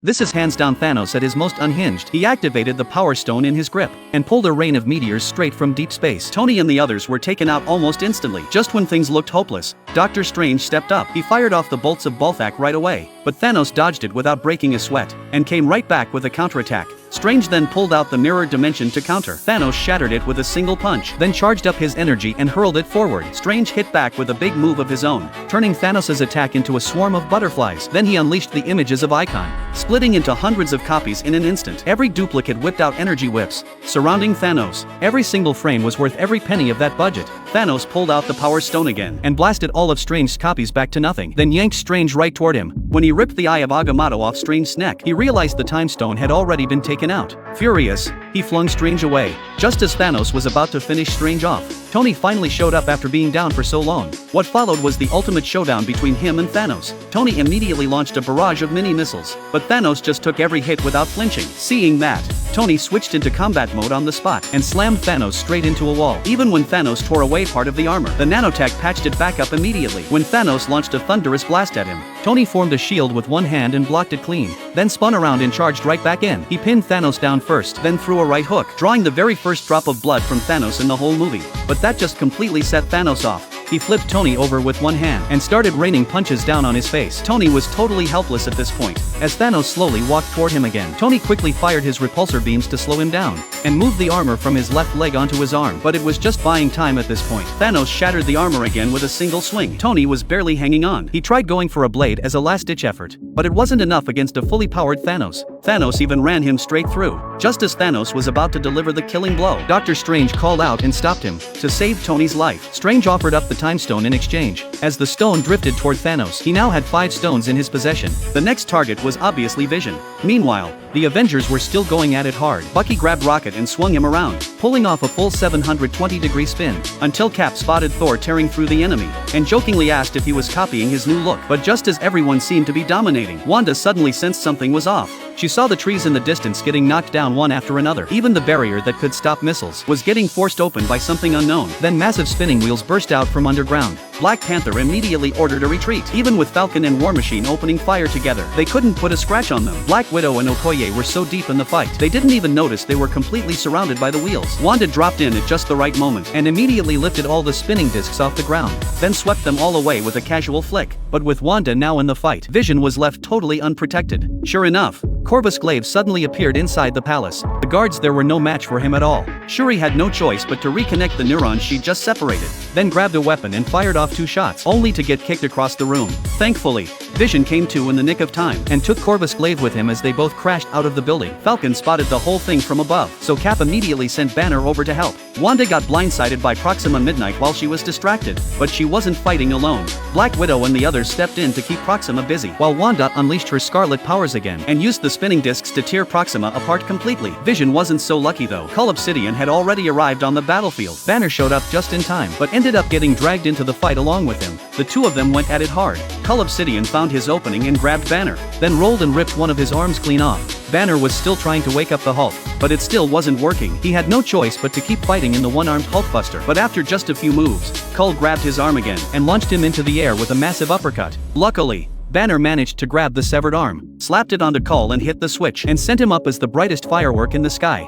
This is hands down Thanos at his most unhinged. He activated the Power Stone in his grip and pulled a rain of meteors straight from deep space. Tony and the others were taken out almost instantly. Just when things looked hopeless, Doctor Strange stepped up. He fired off the bolts of Balthak right away, but Thanos dodged it without breaking a sweat and came right back with a counterattack. Strange then pulled out the mirror dimension to counter. Thanos shattered it with a single punch, then charged up his energy and hurled it forward. Strange hit back with a big move of his own, turning Thanos' attack into a swarm of butterflies. Then he unleashed the images of Icon, splitting into hundreds of copies in an instant. Every duplicate whipped out energy whips, surrounding Thanos. Every single frame was worth every penny of that budget. Thanos pulled out the Power Stone again and blasted all of Strange's copies back to nothing, then yanked Strange right toward him. When he ripped the Eye of Agamotto off Strange's neck, he realized the Time Stone had already been taken out. Furious, he flung Strange away. Just as Thanos was about to finish Strange off, Tony finally showed up after being down for so long. What followed was the ultimate showdown between him and Thanos. Tony immediately launched a barrage of mini-missiles, but Thanos just took every hit without flinching. Seeing that, Tony switched into combat mode on the spot and slammed Thanos straight into a wall. Even when Thanos tore away part of the armor, the nanotech patched it back up immediately. When Thanos launched a thunderous blast at him, Tony formed a shield with one hand and blocked it clean, then spun around and charged right back in. He pinned Thanos down first, then threw a right hook, drawing the very first drop of blood from Thanos in the whole movie. But that just completely set Thanos off. He flipped Tony over with one hand and started raining punches down on his face. Tony was totally helpless at this point. As Thanos slowly walked toward him again, Tony quickly fired his repulsor beams to slow him down and moved the armor from his left leg onto his arm. But it was just buying time at this point. Thanos shattered the armor again with a single swing. Tony was barely hanging on. He tried going for a blade as a last-ditch effort, but it wasn't enough against a fully powered Thanos. Thanos even ran him straight through. Just as Thanos was about to deliver the killing blow, Doctor Strange called out and stopped him to save Tony's life. Strange offered up the Time Stone in exchange. As the stone drifted toward Thanos, he now had 5 stones in his possession. The next target was obviously Vision. Meanwhile, the Avengers were still going at it hard. Bucky grabbed Rocket and swung him around, pulling off a full 720-degree spin, until Cap spotted Thor tearing through the enemy, and jokingly asked if he was copying his new look. But just as everyone seemed to be dominating, Wanda suddenly sensed something was off. She saw the trees in the distance getting knocked down one after another. Even the barrier that could stop missiles was getting forced open by something unknown. Then massive spinning wheels burst out from underground. Black Panther immediately ordered a retreat. Even with Falcon and War Machine opening fire together, they couldn't put a scratch on them. Black Widow and Okoye were so deep in the fight, they didn't even notice they were completely surrounded by the wheels. Wanda dropped in at just the right moment and immediately lifted all the spinning discs off the ground, then swept them all away with a casual flick. But with Wanda now in the fight, Vision was left totally unprotected. Sure enough, Corvus Glaive suddenly appeared inside the palace. The guards there were no match for him at all. Shuri had no choice but to reconnect the neurons she just separated, then grabbed a weapon and fired off 2 shots, only to get kicked across the room. Thankfully, Vision came to in the nick of time and took Corvus Glaive with him as they both crashed out of the building. Falcon spotted the whole thing from above, so Cap immediately sent Banner over to help. Wanda got blindsided by Proxima Midnight while she was distracted, but she wasn't fighting alone. Black Widow and the others stepped in to keep Proxima busy, while Wanda unleashed her scarlet powers again and used the spinning discs to tear Proxima apart completely. Vision wasn't so lucky though. Cull Obsidian had already arrived on the battlefield. Banner showed up just in time, but ended up getting dragged into the fight along with him. The two of them went at it hard. Cull Obsidian found his opening and grabbed Banner, then rolled and ripped one of his arms clean off. Banner was still trying to wake up the Hulk, but it still wasn't working. He had no choice but to keep fighting in the one-armed Hulkbuster. But after just a few moves, Cull grabbed his arm again and launched him into the air with a massive uppercut. Luckily, Banner managed to grab the severed arm, slapped it onto Cull and hit the switch, and sent him up as the brightest firework in the sky.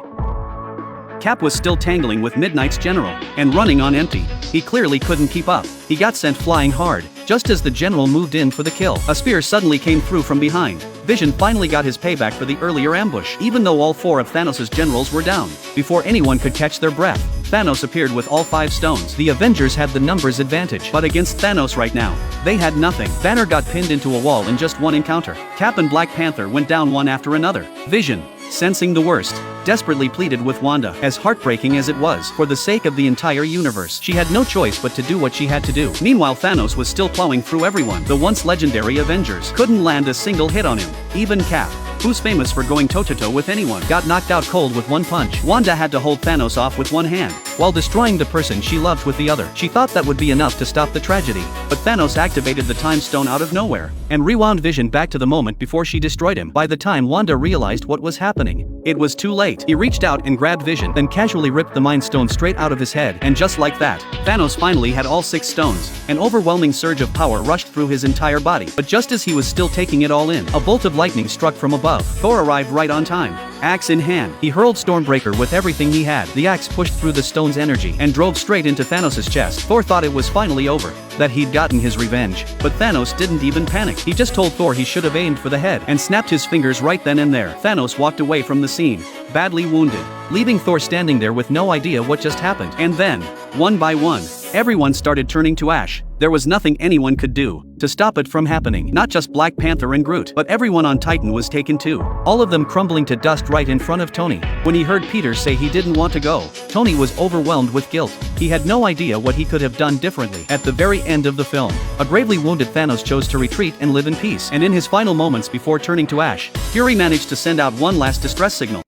Cap was still tangling with Midnight's general and running on empty. He clearly couldn't keep up. He got sent flying hard. Just as the general moved in for the kill, a spear suddenly came through from behind. Vision finally got his payback for the earlier ambush, even though all 4 of Thanos' generals were down. Before anyone could catch their breath, Thanos appeared with all 5 stones. The Avengers had the numbers advantage, but against Thanos right now, they had nothing. Banner got pinned into a wall in just one encounter. Cap and Black Panther went down one after another. Vision, sensing the worst, desperately pleaded with Wanda, as heartbreaking as it was. For the sake of the entire universe, she had no choice but to do what she had to do. Meanwhile, Thanos was still plowing through everyone. The once legendary Avengers couldn't land a single hit on him. Even Cap, who's famous for going toe-to-toe with anyone, got knocked out cold with one punch. Wanda had to hold Thanos off with one hand, while destroying the person she loved with the other. She thought that would be enough to stop the tragedy, but Thanos activated the time stone out of nowhere and rewound Vision back to the moment before she destroyed him. By the time Wanda realized what was happening, it was too late. He reached out and grabbed Vision, then casually ripped the Mind Stone straight out of his head, and just like that, Thanos finally had all 6 stones. An overwhelming surge of power rushed through his entire body, but just as he was still taking it all in, a bolt of lightning struck from above. Thor arrived right on time. Axe in hand, he hurled Stormbreaker with everything he had. The axe pushed through the stone's energy and drove straight into Thanos' chest. Thor thought it was finally over, that he'd gotten his revenge. But Thanos didn't even panic. He just told Thor he should have aimed for the head and snapped his fingers right then and there. Thanos walked away from the scene, badly wounded, leaving Thor standing there with no idea what just happened. And then, one by one, everyone started turning to ash. There was nothing anyone could do to stop it from happening. Not just Black Panther and Groot, but everyone on Titan was taken too, all of them crumbling to dust right in front of Tony. When he heard Peter say he didn't want to go, Tony was overwhelmed with guilt. He had no idea what he could have done differently. At the very end of the film, a gravely wounded Thanos chose to retreat and live in peace. And in his final moments before turning to ash, Fury managed to send out one last distress signal.